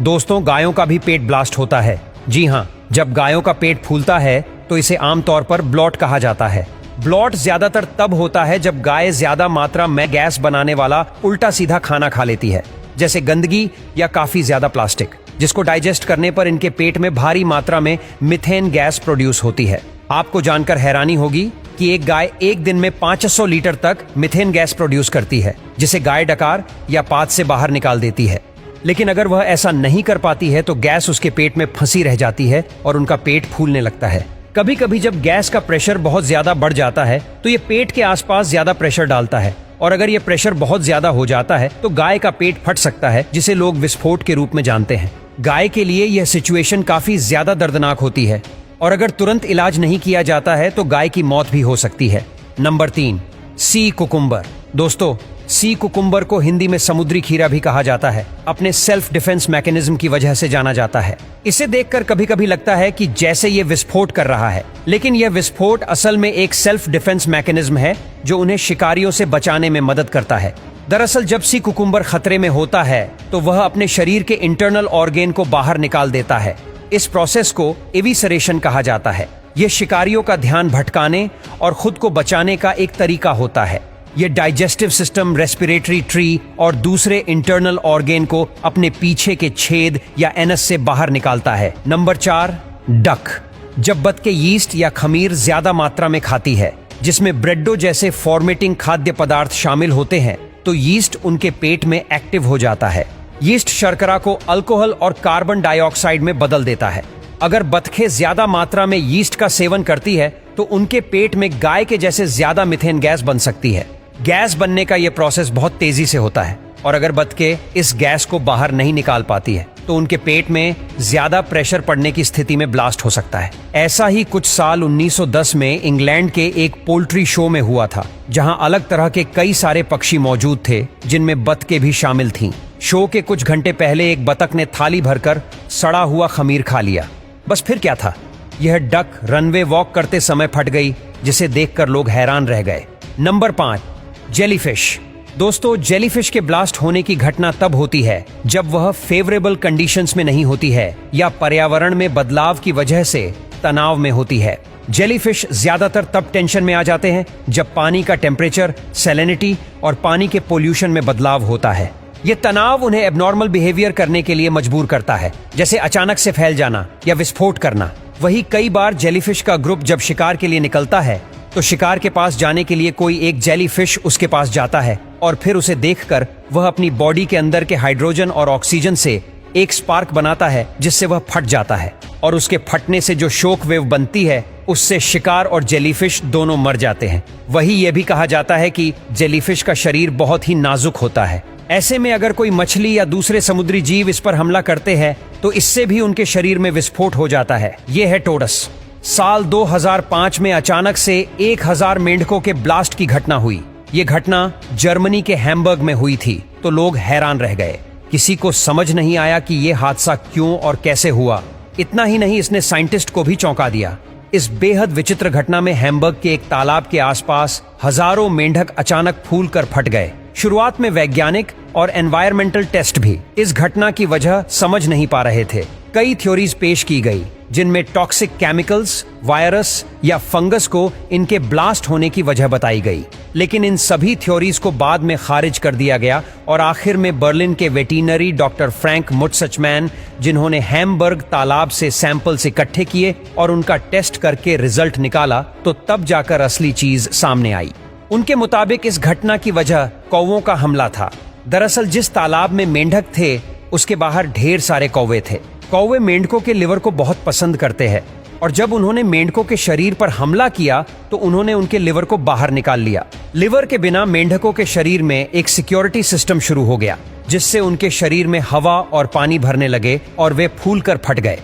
दोस्तों, गायों का भी पेट ब्लास्ट होता है। जी हाँ, जब गायों का पेट फूलता है तो इसे आमतौर पर ब्लॉट कहा जाता है। ब्लॉट ज्यादातर तब होता है जब गाय ज्यादा मात्रा में गैस बनाने वाला उल्टा सीधा खाना खा लेती है, जैसे गंदगी या काफी ज्यादा प्लास्टिक, जिसको डाइजेस्ट करने पर इनके पेट में भारी मात्रा में मीथेन गैस प्रोड्यूस होती है। आपको जानकर हैरानी होगी कि एक गाय एक दिन में 500 लीटर तक मीथेन गैस प्रोड्यूस करती है, जिसे गाय डकार या पात से बाहर निकाल देती है। लेकिन अगर वह ऐसा नहीं कर पाती है तो गैस उसके पेट में फंसी रह जाती है और उनका पेट फूलने लगता है। कभी कभी जब गैस का प्रेशर बहुत ज्यादा बढ़ जाता है तो ये पेट के आसपास ज्यादा प्रेशर डालता है, और अगर ये प्रेशर बहुत ज्यादा हो जाता है तो गाय का पेट फट सकता है, जिसे लोग विस्फोट के रूप में जानते हैं। गाय के लिए यह सिचुएशन काफी ज्यादा दर्दनाक होती है, और अगर तुरंत इलाज नहीं किया जाता है तो गाय की मौत भी हो सकती है। Number 3, sea cucumber. दोस्तों, सी कुकुम्बर को हिंदी में समुद्री खीरा भी कहा जाता है। अपने सेल्फ डिफेंस मैकेनिज्म की वजह से जाना जाता है। इसे देखकर कभी कभी लगता है कि जैसे ये विस्फोट कर रहा है, लेकिन यह विस्फोट असल में एक सेल्फ डिफेंस मैकेनिज्म है जो उन्हें शिकारियों से बचाने में मदद करता है। दरअसल जब सी कुकुम्बर खतरे में होता है तो वह अपने शरीर के इंटरनल ऑर्गेन को बाहर निकाल देता है। इस प्रोसेस को एविसरेशन कहा जाता है। यह शिकारियों का ध्यान भटकाने और खुद को बचाने का एक तरीका होता है। यह डाइजेस्टिव सिस्टम, रेस्पिरेटरी ट्री और दूसरे इंटरनल ऑर्गेन को अपने पीछे के छेद या एनस से बाहर निकालता है। Number 4, duck. जब बतखें यीस्ट या खमीर ज्यादा मात्रा में खाती है, जिसमें ब्रेडो जैसे फॉर्मेटिंग खाद्य पदार्थ शामिल होते हैं, तो यीस्ट उनके पेट में एक्टिव हो जाता है। यीस्ट शर्करा को अल्कोहल और कार्बन डाइऑक्साइड में बदल देता है। अगर बतखें ज्यादा मात्रा में यीस्ट का सेवन करती है तो उनके पेट में गाय के जैसे ज्यादा मीथेन गैस बन सकती है। गैस बनने का यह प्रोसेस बहुत तेजी से होता है, और अगर बतखें इस गैस को बाहर नहीं निकाल पाती है तो उनके पेट में ज्यादा प्रेशर पड़ने की स्थिति में ब्लास्ट हो सकता है। ऐसा ही कुछ साल 1910 में इंग्लैंड के एक पोल्ट्री शो में हुआ था, जहां अलग तरह के कई सारे पक्षी मौजूद थे, जिनमें बतखें भी शामिल थीं। शो के कुछ घंटे पहले एक बतख ने थाली भरकर सड़ा हुआ खमीर खा लिया। बस फिर क्या था, यह डक रनवे वॉक करते समय फट गई, जिसे देखकर लोग हैरान रह गए। Number 5, jellyfish. दोस्तों, जेलीफिश के ब्लास्ट होने की घटना तब होती है जब वह फेवरेबल कंडीशंस में नहीं होती है या पर्यावरण में बदलाव की वजह से तनाव में होती है। जेलीफिश ज्यादातर तब टेंशन में आ जाते हैं जब पानी का टेम्परेचर, सैलिनिटी और पानी के पोल्यूशन में बदलाव होता है। ये तनाव उन्हें एबनॉर्मल बिहेवियर करने के लिए मजबूर करता है, जैसे अचानक से फैल जाना या विस्फोट करना। वही कई बार जेलीफिश का ग्रुप जब शिकार के लिए निकलता है तो शिकार के पास जाने के लिए कोई एक जेलीफिश उसके पास जाता है, और फिर उसे देखकर वह अपनी बॉडी के अंदर के हाइड्रोजन और ऑक्सीजन से एक स्पार्क बनाता है, जिससे वह फट जाता है, और उसके फटने से जो शोक वेव बनती है उससे शिकार और जेलीफिश दोनों मर जाते हैं। वही यह भी कहा जाता है कि जेलीफिश का शरीर बहुत ही नाजुक होता है। ऐसे में अगर कोई मछली या दूसरे समुद्री जीव इस पर हमला करते हैं तो इससे भी उनके शरीर में विस्फोट हो जाता है। यह है टोरस। साल 2005 में अचानक से 1000 मेंढकों के ब्लास्ट की घटना हुई। ये घटना जर्मनी के हैम्बर्ग में हुई थी, तो लोग हैरान रह गए। किसी को समझ नहीं आया कि यह हादसा क्यों और कैसे हुआ। इतना ही नहीं, इसने साइंटिस्ट को भी चौंका दिया। इस बेहद विचित्र घटना में हैम्बर्ग के एक तालाब के आसपास हजारों मेंढक अचानक फूलकर फट गए। शुरुआत में वैज्ञानिक और एनवायरमेंटल टेस्ट भी इस घटना की वजह समझ नहीं पा रहे थे। कई थ्योरीज पेश की गई, जिनमें टॉक्सिक केमिकल्स, वायरस या फंगस को इनके ब्लास्ट होने की वजह बताई गई, लेकिन इन सभी थ्योरीज को बाद में खारिज कर दिया गया, और आखिर में बर्लिन के वेटरनरी डॉक्टर फ्रैंक मुट्सचमैन, जिन्होंने हैम्बर्ग तालाब से सैंपल्स इकट्ठे किए और उनका टेस्ट करके रिजल्ट निकाला, तो तब जाकर असली चीज सामने आई। उनके मुताबिक इस घटना की वजह कौवों का हमला था। दरअसल जिस तालाब में मेंढक थे उसके बाहर ढेर सारे कौवे थे। कौवे मेंढकों के लिवर को बहुत पसंद करते हैं, और जब उन्होंने मेंढकों के शरीर पर हमला किया तो उन्होंने उनके लिवर को बाहर निकाल लिया। लिवर के बिना मेंढकों के शरीर में एक सिक्योरिटी सिस्टम शुरू हो गया, जिससे उनके शरीर में हवा और पानी भरने लगे और वे फूलकर फट गए।